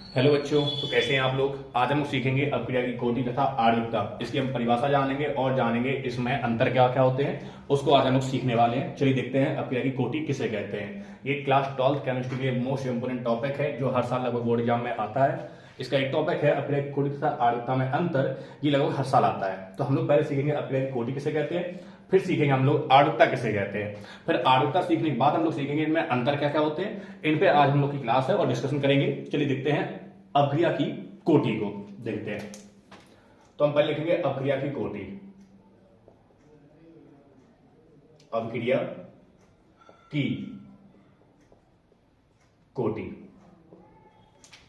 Hello बच्चों, तो कैसे हैं आप लोग। आज हम सीखेंगे अपक्रिया की कोटि तथा आर्युक्ता। इसकी हम परिभाषा जानेंगे और जानेंगे इसमें अंतर क्या क्या होते हैं, उसको आज हम लोग सीखने वाले हैं। चलिए देखते हैं अपक्रिया की कोटि किसे कहते हैं। ये क्लास 12 केमिस्ट्री के लिए मोस्ट इंपोर्टेंट टॉपिक है जो हर साल लगभग बोर्ड एग्जाम में आता है। इसका एक टॉपिक है अपक्रिया की कोटि तथा आर्युक्ता में अंतर। ये लगभग हर साल आता है। तो हम लोग पहले सीखेंगे अपक्रिया की कोटि किसे कहते हैं, फिर सीखेंगे हम लोग आर्युक्ता किसे कहते हैं, फिर आर्युक्ता सीखने के बाद हम लोग सीखेंगे इनमें अंतर क्या क्या होते हैं। इन पे आज हम लोग की क्लास है और डिस्कशन करेंगे। चलिए देखते हैं अपक्रिया की कोटि को देखते हैं। तो हम पहले लिखेंगे अपक्रिया की कोटि। अपक्रिया की कोटि।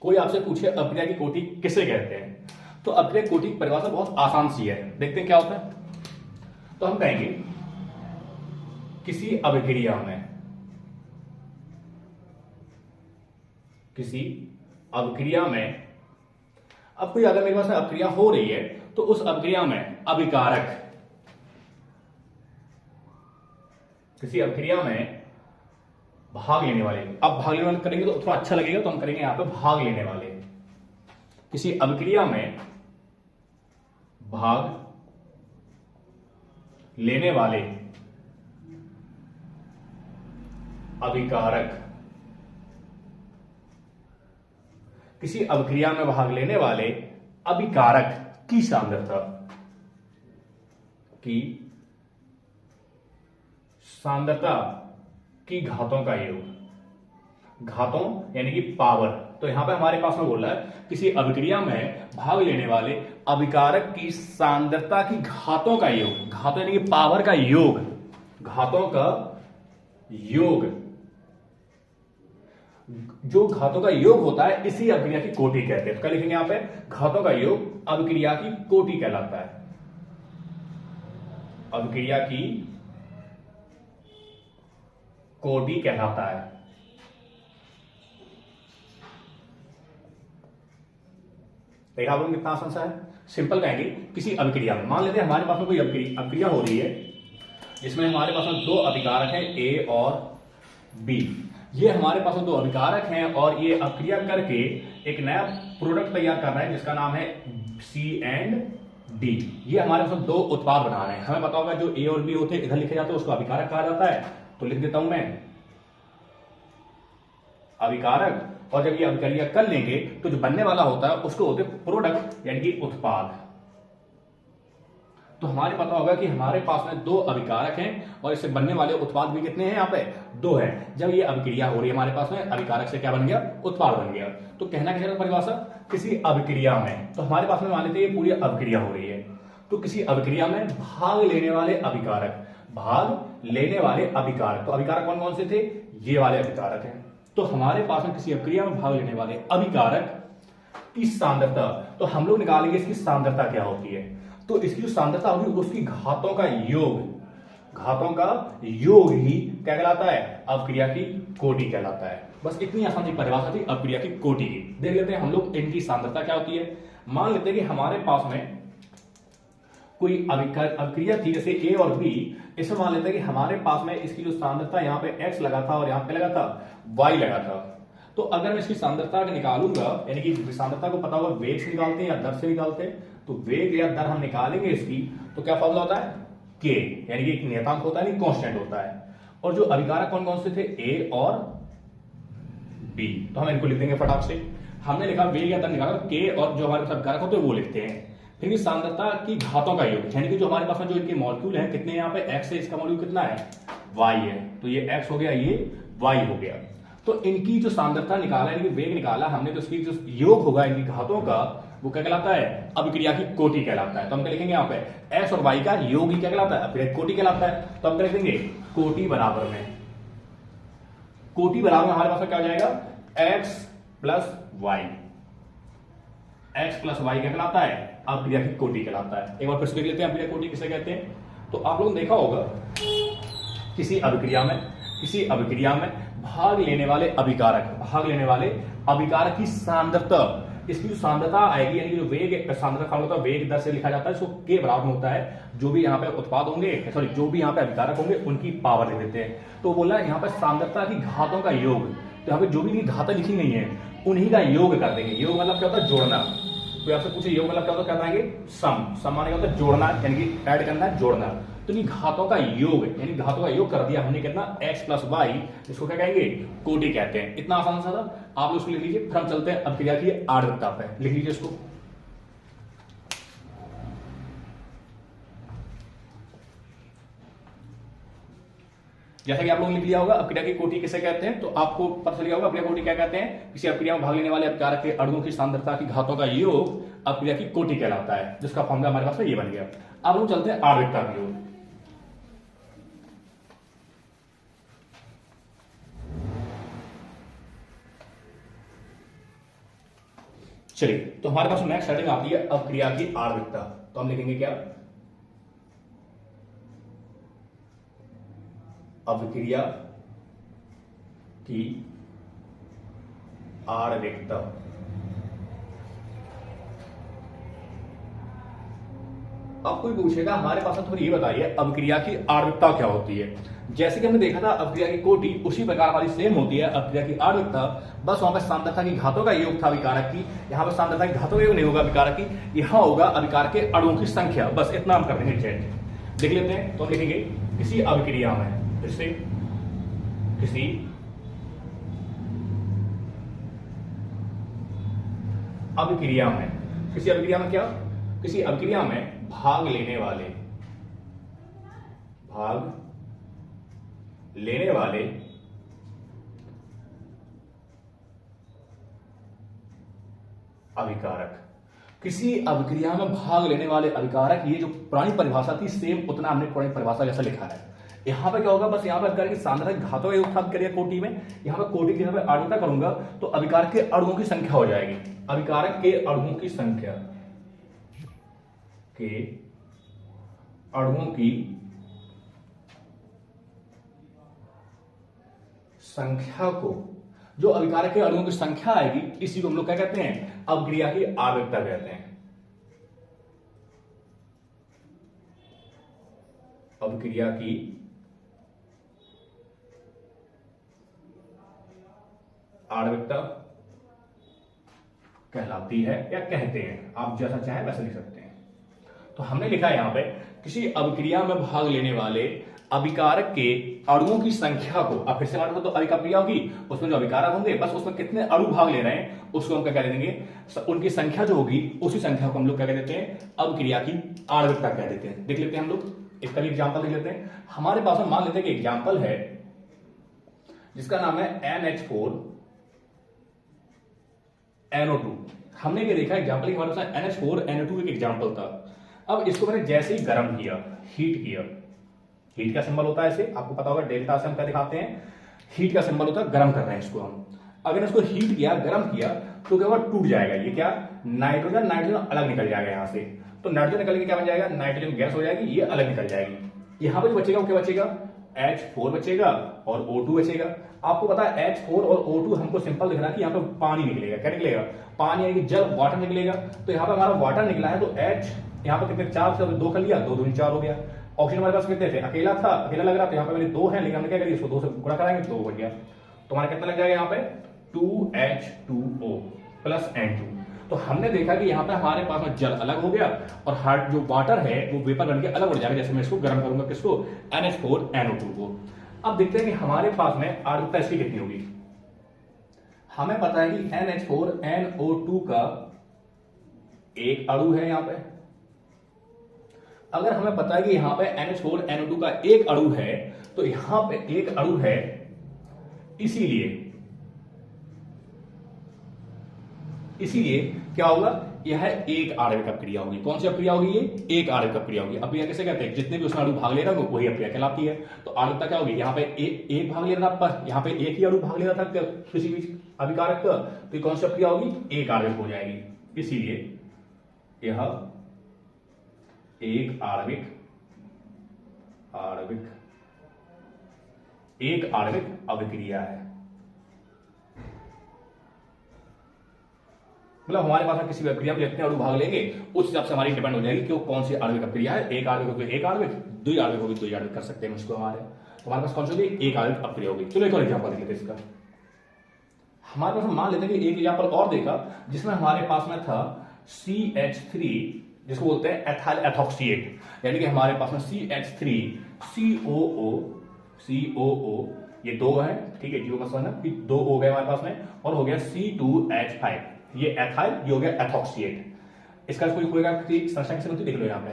कोई आपसे पूछे अपक्रिया की कोटि किसे कहते हैं, तो अपक्रिया की कोटि की परिभाषा बहुत आसान सी है। देखते हैं क्या होता है। तो हम कहेंगे किसी अभिक्रिया में, किसी अभिक्रिया में, अब कोई अगर मेरे पास अभिक्रिया हो रही है तो उस अभिक्रिया में अभिकारक, किसी अभिक्रिया में भाग लेने वाले, अब भाग लेने वाले करेंगे तो थोड़ा अच्छा लगेगा, तो हम करेंगे यहां पे भाग लेने वाले। किसी अभिक्रिया में भाग लेने वाले अभिकारक, किसी अभिक्रिया में भाग लेने वाले अभिकारक की सांद्रता, की सांद्रता की घातों का योग, घातों यानी कि पावर। तो यहां पे हमारे पास में बोल रहा है किसी अभिक्रिया में भाग लेने वाले अभिकारक की सांद्रता की घातों का योग, घातों यानी कि पावर का योग, घातों का योग, जो घातों का योग होता है इसी अभिक्रिया की कोटि कहते हैं। तो क्या लिखेंगे यहां पे, घातों का योग अभिक्रिया की कोटि कहलाता है। अभिक्रिया की कोटि कहलाता है। देखा आपको कितना आसान सा है। सिंपल कहेंगे किसी अभिक्रिया में, मान लेते हैं हमारे पास में कोई अभिक्रिया हो रही है जिसमें हमारे पास में दो अभिकारक हैं ए और बी। ये हमारे पास में दो अभिकारक हैं और ये अभिक्रिया करके एक नया प्रोडक्ट तैयार कर रहे हैं जिसका नाम है सी एंड डी। ये हमारे पास दो उत्पाद बना रहे हैं। हमें पता होगा जो ए और बी होते हैं इधर लिखे जाते हैं उसको अभिकारक कहा जाता है। तो लिख देता हूं मैं अभिकारक, और जब ये अभिक्रिया कर लेंगे तो जो बनने वाला होता है उसको होते प्रोडक्ट यानी कि उत्पाद। तो हमारे पता होगा कि हमारे पास में दो अभिकारक हैं और इससे बनने वाले उत्पाद भी कितने हैं, यहाँ पे दो हैं। जब ये अभिक्रिया हो रही है हमारे पास में अभिकारक से क्या बन गया, उत्पाद बन गया। तो कहना क्या परिभाषा, किसी अभिक्रिया में, तो हमारे पास में मान लेते हैं ये पूरी अभिक्रिया हो रही है, तो किसी अभिक्रिया में भाग लेने वाले अभिकारक, भाग लेने वाले अभिकारक, तो अभिकारक कौन कौन से थे, ये वाले अभिकारक हैं। तो हमारे पास में किसी अभिक्रिया में भाग लेने वाले अभिकारक की सांद्रता, तो हम लोग निकालेंगे इसकी सांद्रता क्या होती है। तो इसकी जो सांद्रता होगी उसकी घातों का योग, घातों का योग ही क्या कहलाता है, अभिक्रिया की कोटि कहलाता है। बस इतनी आसान सी परिभाषा थी अभिक्रिया की कोटि की। देख लेते हैं हम लोग इनकी सांद्रता क्या होती है। मान लेते हैं कि हमारे पास में कोई अभिक्रिया थी जैसे ए और बी। इसमें मान लेते हैं कि हमारे पास में इसकी जो सांद्रता यहाँ पे x लगा था और यहाँ पे लगा था y लगा था। तो अगर मैं इसकी सांद्रता निकालूंगा, यानी कि सांद्रता को पता होगा वेग से निकालते हैं या दर से निकालते हैं, तो वेग या दर हम निकालेंगे इसकी, तो क्या फॉर्मूला होता है k, यानी कि एक नियतांक होता है, कांस्टेंट होता है। और जो अभिकारक कौन कौन से थे, a और b, तो हम इनको लिख देंगे फटाक से। हमने लिखा वेग या दर निकाला, k और जो हमारे पास अभिकारक होते हैं वो लिखते हैं। फिर सांद्रता की घातों का योग, यानी कि जो हमारे पास में जो इनके मॉलिक्यूल हैं कितने, यहाँ पे x है, इसका मॉलिक्यूल कितना है, y है, तो ये x हो गया, ये y हो गया। तो इनकी जो सांद्रता निकाला यानी कि वेग निकाला हमने, तो इसकी जो योग होगा इनकी घातों का, वो क्या कहलाता है, अभिक्रिया की कोटि कहलाता है। तो हम क्या लिखेंगे यहाँ पे, x और y का योग ही क्या कहलाता है, अभिक्रिया की कोटि कहलाता है। तो हम क्या लिखेंगे, कोटि बराबर में, कोटि बराबर में हमारे पास क्या हो जाएगा, x plus y, x plus y क्या कहलाता है, अभिक्रिया की कोटि कहलाता है। एक बार फिर से देख लेते हैं अभिक्रिया कोटि किसे कहते हैं। तो आप लोगों ने देखा होगा किसी अभिक्रिया में भाग लेने वाले अभिकारक, भाग लेने वाले अभिकारक की सांद्रता, इसकी जो सांद्रता आएगी, यानी कि जो वेग सांद्रता होता है वेग दर से लिखा जाता है, इसको के बराबर में होता है जो भी यहाँ पे उत्पाद होंगे, सॉरी जो भी यहाँ पे अभिकारक होंगे उनकी पावर लिख देते हैं। तो बोला यहाँ पे सांद्रता की घातों का योग, यहाँ पे जो भी घातें लिखी गई हैं उन्हीं का योग कर देंगे। योग मतलब क्या होता है, जोड़ना। कोई आपसे पूछे योग मतलब क्या होता है, क्या बनाएंगे, सम माने क्या होता है, जोड़ना, यानी कि ऐड करना, जोड़ना। तो इन घातों का योग, यानी घातों का योग कर दिया हमने कितना, x प्लस वाई, इसको क्या कहेंगे, कोटि कहते हैं। इतना आसान सा था, आप लोग इसको लिख लीजिए। फिर हम चलते हैं अब क्रिया की आर्द्रता पे, लिख लीजिए इसको। जैसा कि आप लोगों ने लिख लिया होगा अपक्रिया की कोटि किसे कहते हैं, तो आपको पता चल गया होगा अपक्रिया कोटि क्या कहते हैं, किसी अपक्रिया में भाग लेने वाले अपकारक के अणुओं की सांद्रता की घातों का योग अपक्रिया की कोटि कहलाता है, जिसका फॉर्मूला हमारे पास ये बन गया। अब हम चलते हैं आणविकता की ओर। चलिए, तो हमारे पास नेक्स्ट हेडिंग आती है अपक्रिया की आणविकता। तो हम लिखेंगे क्या, अपक्रिया की आणविकता। अब कोई पूछेगा हमारे पास थोड़ी ये बताइए अपक्रिया की आणविकता क्या होती है। जैसे कि हमने देखा था अपक्रिया की कोटि उसी प्रकार वाली सेम होती है अपक्रिया की आणविकता, बस वहां पर सांद्रता की घातों का योग था अभिकारक की, यहां पर सांद्रता की घातों का योग नहीं होगा अभिकारक की, यहां होगा अभिकारक के अणुओं की संख्या। बस इतना हम कर देंगे चेंज। देख लेते हैं, तो हम लिखेंगे किसी अभिक्रिया में, जैसे किसी अभिक्रिया में, किसी अभिक्रिया में क्या, किसी अभिक्रिया में भाग लेने वाले अभिकारक, किसी अभिक्रिया में भाग लेने वाले अभिकारक, ये जो पुरानी परिभाषा थी सेम उतना हमने पुरानी परिभाषा जैसा लिखा है। यहां पे क्या होगा, बस यहां पर अभिकारक की सांद्रता घातों का योग था करिए कोटि में, यहां पर कोटि की जगह पे आणविकता करूंगा तो अभिकारक के अणुओं की संख्या हो जाएगी। अभिकारक के अणुओं की संख्या, के अणुओं की संख्या को, जो अभिकारक के अणुओं की संख्या आएगी इसी को हम लोग क्या कहते हैं, अपक्रिया की आणविकता कहते हैं। अपक्रिया की आणविकता कहलाती है या कहते हैं, आप जैसा चाहें वैसा लिख सकते हैं। तो हमने लिखा है यहां पे किसी अभिक्रिया में भाग लेने वाले अभिकारक के अणुओं की संख्या को, अब फिर से हमारे पास तो अभिक्रिया होगी, उसमें जो अभिकारक होंगे बस उसमें कितने अणु भाग ले रहे हैं उसको हम क्या कह देंगे, उनकी संख्या जो होगी उसी संख्या को हम लोग क्या कह देते हैं, अभिक्रिया की आणविकता कह देते हैं। देख लेते हैं हम लोग इसका भी एग्जाम्पल देख लेते हैं। हमारे पास में मान लेते हैं कि एग्जाम्पल है जिसका नाम है NH4NO2। हमने ये देखा एग्जाम्पल की हमारे पास NH4NO2 एक एग्जाम्पल था। अब इसको मैंने जैसे ही गर्म किया, हीट किया, हीट का सिंबल होता है ऐसे, आपको पता होगा डेल्टा से हम क्या दिखाते हैं, हीट का सिंबल होता है, गर्म कर रहे हैं इसको हम। अगर इसको हीट किया, गर्म किया तो क्या होगा, टूट जाएगा ये, क्या, नाइट्रोजन अलग निकल जाएगा यहां से। तो नाइट्रोजन निकल के क्या बन जाएगा, नाइट्रोजन गैस हो जाएगी, ये अलग निकल जाएगी। यहां पर जो बचेगा वो क्या बचेगा, H4 बचेगा और O2 बचेगा। आपको पता है H4 और O2 हमको सिंपल दिख रहा है कि यहाँ पे पानी निकलेगा, क्या निकलेगा, पानी यानी कि जल, वाटर निकलेगा। तो यहाँ पे हमारा वाटर निकला है, तो H यहाँ पे कितने, 4 से 2 कर लिया, 2 दूनी 4 हो गया। ऑक्सीजन हमारे पास कितने थे, अकेला था, अकेला लग रहा था, यहाँ पे मैंने 2 है, लेकिन हमने क्या करिए इसको 2 से गुणा कराएंगे तो 2 बन गया। तो हमारा कितना लग जाएगा यहाँ पे, 2H2O प्लस N2। तो हमने देखा कि यहाँ पे हमारे पास में जल अलग हो गया और हार्ड जो वाटर है वो वेपर बन के अलग हो जाएगा। जैसे मैं इसको गर्म करूंगा किसको, NH4NO2 को। अब देखते हैं कि हमारे पास में आणविकता इसकी कितनी होगी। हमें पता है कि NH4NO2 का एक अणु है यहाँ पे। अगर हमें पता है कि यहाँ पे NH4NO2 का एक अणु है तो यहाँ पे एक अणु है, इसीलिए क्या होगा, यह एक आणविक अपक्रिया होगी। कौन सी अपक्रिया होगी, ये एक आणविक अपक्रिया होगी। अपक्रिया किसे कहते हैं, जितने भी उसमें अणु भाग ले रहा है वही अपक्रिया कहलाती है। तो आणविकता क्या होगी, यहाँ पे एक भाग ले रहा था, यहाँ पे एक ही अणु भाग ले रहा था किसी भी अभिकारक का, तो ये कौन सी अपक्रिया होगी, एक आणविक हो जाएगी। इसीलिए यह एक आणविक अभिक्रिया है। मतलब हमारे पास किसी भी प्रक्रिया में जितने अणु भाग लेंगे उस हिसाब से हमारी डिपेंड हो जाएगी कि वो कौन सी आणविक प्रक्रिया है। एक आणविक होगी एक आणविक, दो आणविक होगी दो आणविक कर सकते हैं इसको हमारे। तो हमारे पास कौन सी होगी, एक आणविक प्रक्रिया होगी। चलो एक और एग्जांपल देख लेते हैं इसका। हमारे पास मान लेते हैं कि एक एग्जाम्पल और देखा जिसमें हमारे पास में था CH3, जिसको बोलते हैं एथाइल एथॉक्सिएट, यानी कि हमारे पास में CH3 COO ये दो है, ठीक है, जीरो का समझना कि दो हो गए हमारे पास में, और हो गया C2H5, ये एथाइल, ये हो गया एथॉक्सिएट। इसका कोई होगा संरचना कैसे बनती देख लो यहाँ पे,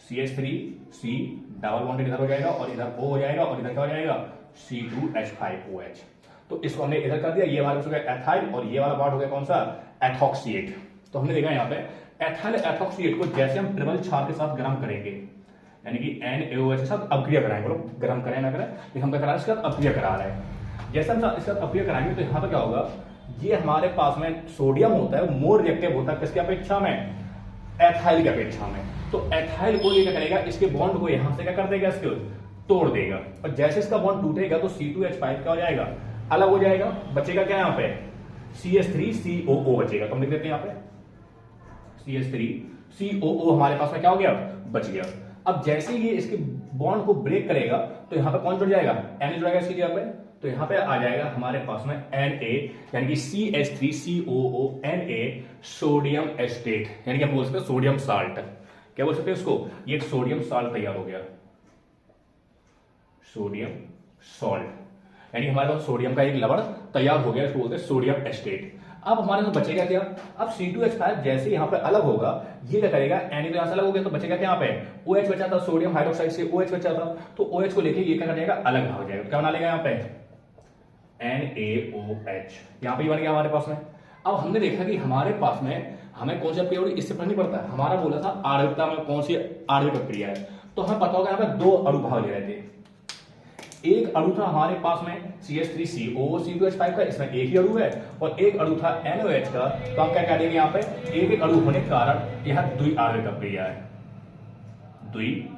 CH3C डबल बॉन्डेड इधर हो जाएगा और इधर O हो जाएगा और इधर क्या हो जाएगा C2H5OH। तो इसको हमने इधर कर दिया, ये हमारे पास हो गया एथाइल और ये वाला पार्ट हो गया कौन सा एथॉक्सिएट। तो हमने देखा यहाँ पे एथाइल एथॉक्सिएट को जैसे हम ट्रिपल क्षार के साथ गर्म करेंगे, यानी कि NaOH के साथ अपक्रिया कराएंगे, बोलो गर्म करें ना करें, लेकिन हम क्या करा रहे हैं इसके साथ अपक्रिया करा रहे हैं। जैसे हम इसके साथ अपक्रिया कराएंगे तो यहाँ पे क्या होगा, ये हमारे पास में सोडियम होता है मोर रिएक्टिव होता है किसकी अपेक्षा में, एथाइल की अपेक्षा में। तो एथाइल को ये क्या करेगा, इसके बॉन्ड को यहां से क्या कर देगा, इसको तोड़ देगा, और जैसे इसका बॉन्ड टूटेगा तो C2H5 क्या हो जाएगा, अलग हो जाएगा, बचेगा क्या यहाँ पे CH3COO बचेगा। तो हम लिख देते हैं यहाँ पे CH3COO हमारे पास में क्या हो गया, बच गया। अब जैसे ये इसके बॉन्ड को ब्रेक करेगा तो यहाँ पे कौन जुड़ जाएगा, Na जुड़ जाएगा इसकी जगह पे, तो यहाँ पे आ जाएगा हमारे पास में Na, यानी कि CH3COO Na सोडियम एस्टेट, यानी कि हम बोल सकते हैं सोडियम साल्ट, क्या बोल सकते हैं इसको, ये सोडियम साल्ट तैयार हो गया, सोडियम सॉल्ट, यानी हमारे पास सोडियम का एक लवण तैयार हो गया, इसको बोलते हैं सोडियम एस्टेट। अब हमारे पास बचेगा क्या, अब C2H5 जैसे यहाँ पे अलग होगा, ये क्या करेगा, Na तो यहाँ से अलग हो गया, तो बचेगा क्या यहाँ पे OH बचा था, सोडियम हाइड्रोक्साइड से OH बचा था, तो OH को लेके ये क्या कर जाएगा, अलग हो जाएगा, क्या बना लेगा यहाँ पे NaOH, यहाँ पे ही बन गया हमारे पास में। अब हमने देखा कि हमारे पास में हमें कौन सा पीरियोडिक इससे फर्क नहीं पड़ता, हमारा बोला था आणविकता में कौन सी आणविक प्रक्रिया है, तो हमें पता होगा यहाँ पे दो अणु भाग ले रहे थे। एक अणु था हमारे पास में CH3COO C2H5 का, इसमें एक ही अणु है, और एक अणु था NaOH का, तो हम क्या कह देंगे यहाँ पे एक एक अणु होने के कारण यह द्विआण्विक प्रक्रिया है, द्विआण्विक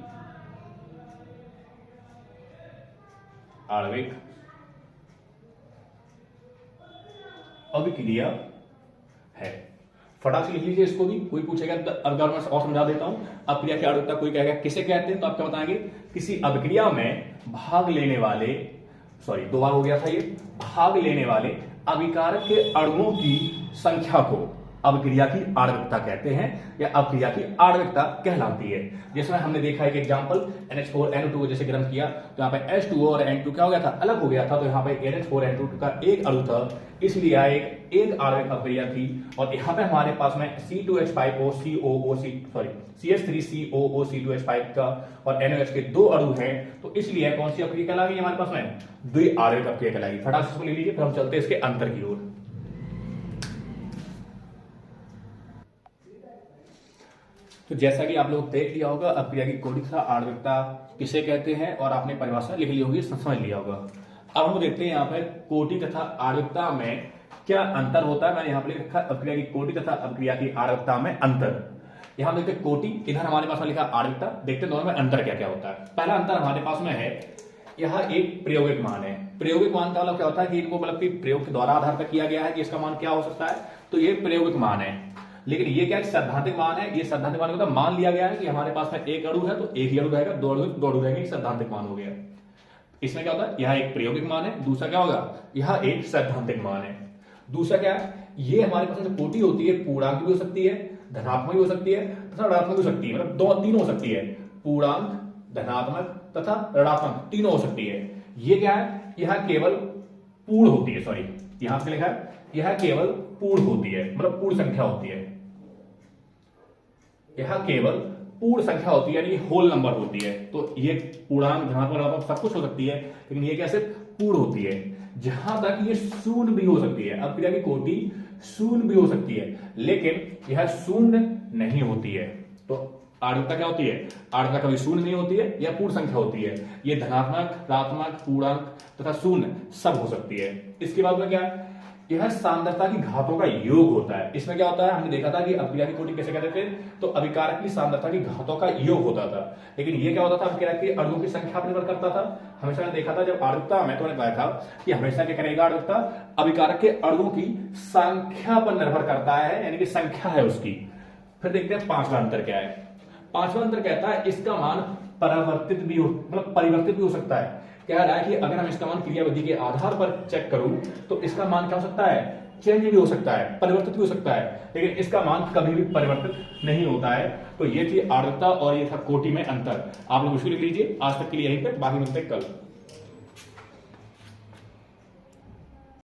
अभिक्रिया है। फटाक से लिख लीजिए इसको भी, कोई पूछेगा अगर मैं और समझा देता हूं। अभिक्रिया की आणविकता कोई कहेगा किसे कहते हैं, तो आप क्या बताएंगे, किसी अभिक्रिया में भाग लेने वाले, सॉरी दो बार हो गया था ये, भाग लेने वाले अभिकारक के अणुओं की संख्या को अभिक्रिया की आणविकता कहते हैं, या अभिक्रिया की आणविकता कहलाती है। जिसमें हमने देखा एक एग्जांपल NH4NO2 को जैसे गर्म किया तो यहाँ पे H2O और N2 क्या हो गया था, अलग हो गया था, तो यहाँ पे NH4N2 का एक अणु था, इसलिए एक आणविक अभिक्रिया थी। और यहाँ पे हमारे पास में CH3COO C2H5 का और NaOH के दो अणु हैं, तो इसलिए कौन सी अभिक्रिया कहलाएगी हमारे पास में, द्विआण्विक अभिक्रिया कहलाएगी। फटाक से इसको ले लीजिए, फिर हम चलते हैं इसके अंतर की ओर। तो जैसा कि आप लोग देख लिया होगा अभिक्रिया की कोटि तथा आणविकता किसे कहते हैं, और आपने परिभाषा लिख ली होगी, समझ लिया होगा। अब हम देखते हैं यहाँ पर कोटि तथा आणविकता में क्या अंतर होता है। मैंने यहाँ पर लिख रखा अभिक्रिया की कोटि तथा अभिक्रिया की आणविकता में अंतर। यहाँ देखते हैं कोटि, इधर हमारे पास में लिखा आणविकता, देखते हैं दोनों में अंतर क्या क्या होता है। पहला अंतर हमारे पास में है, यह एक प्रायोगिक मान है। प्रायोगिक मान का मतलब क्या होता है कि इनको मतलब कि प्रयोग के द्वारा आधार पर किया गया है कि इसका मान क्या हो सकता है, तो ये प्रायोगिक मान है। लेकिन ये क्या सैद्धांतिक मान है, ये सैद्धांतिक मान होता है, मान लिया गया है कि हमारे पास में एक अणु है तो एक ही अणु रहेगा, दो अणु रहेंगे, सैद्धांतिक मान हो गया। इसमें क्या होता है, यह एक प्रायोगिक मान है, दूसरा क्या होगा, यह एक सैद्धांतिक मान है। दूसरा क्या है, ये हमारे पास जो कोटि होती है पूर्णांक भी हो सकती है, धनात्मक भी हो सकती है तथा ऋणात्मक भी हो सकती है, मतलब दो तीन हो सकती है, पूर्णांक, धनात्मक तथा ऋणात्मक तीनों हो सकती है। ये क्या है, यह केवल पूर्ण होती है, सॉरी यहां से लिखा है यह केवल पूर्ण होती है, मतलब पूर्ण संख्या होती है, यह केवल पूर्ण संख्या होती है, यानी होल नंबर होती है। तो ये पूर्णांक, धनात्मक, ऋणात्मक सब कुछ हो सकती है, लेकिन ये कैसे पूर्ण होती है। जहां तक ये शून्य भी हो सकती है, अभिक्रिया की कोटि शून्य भी हो सकती है, लेकिन यह शून्य नहीं होती है। तो आणविकता क्या होती है, आणविकता कभी शून्य नहीं होती है, यह पूर्ण संख्या होती है। ये धनात्मक, ऋणात्मक, पूर्णांक तथा शून्य सब हो सकती है। इसके बाद में क्या है, यह सांद्रता की घातों का योग होता है। इसमें क्या होता है, हमने देखा था कि अभिक्रिया की कोटि कैसे कहते थे, तो अभिकारक की सांद्रता की घातों का योग होता था। लेकिन ये क्या होता था, अभिक्रिया के अणुओं की संख्या पर निर्भर करता था। हमेशा ने देखा था जब आणविकता में, तो मैंने कहा था कि हमेशा क्या करेगा आणविकता, अभिकारक के अणुओं की संख्या पर निर्भर करता है, यानी कि संख्या है उसकी। फिर देखते हैं पांचवा अंतर क्या है। पांचवा अंतर कहता है इसका मान परिवर्तित भी हो, मतलब परिवर्तित भी हो सकता है। कह रहा है कि अगर हम इसका मान क्रियाविधि के आधार पर चेक करूं तो इसका मान क्या हो सकता है, चेंज भी हो सकता है, परिवर्तित भी हो सकता है, लेकिन इसका मान कभी भी परिवर्तित नहीं होता है। तो ये थी आर्द्रता और ये था कोटि में अंतर। आप लोग इसको लिख लीजिए। आज तक के लिए यहीं पे, बाकी मिलते हैं कल।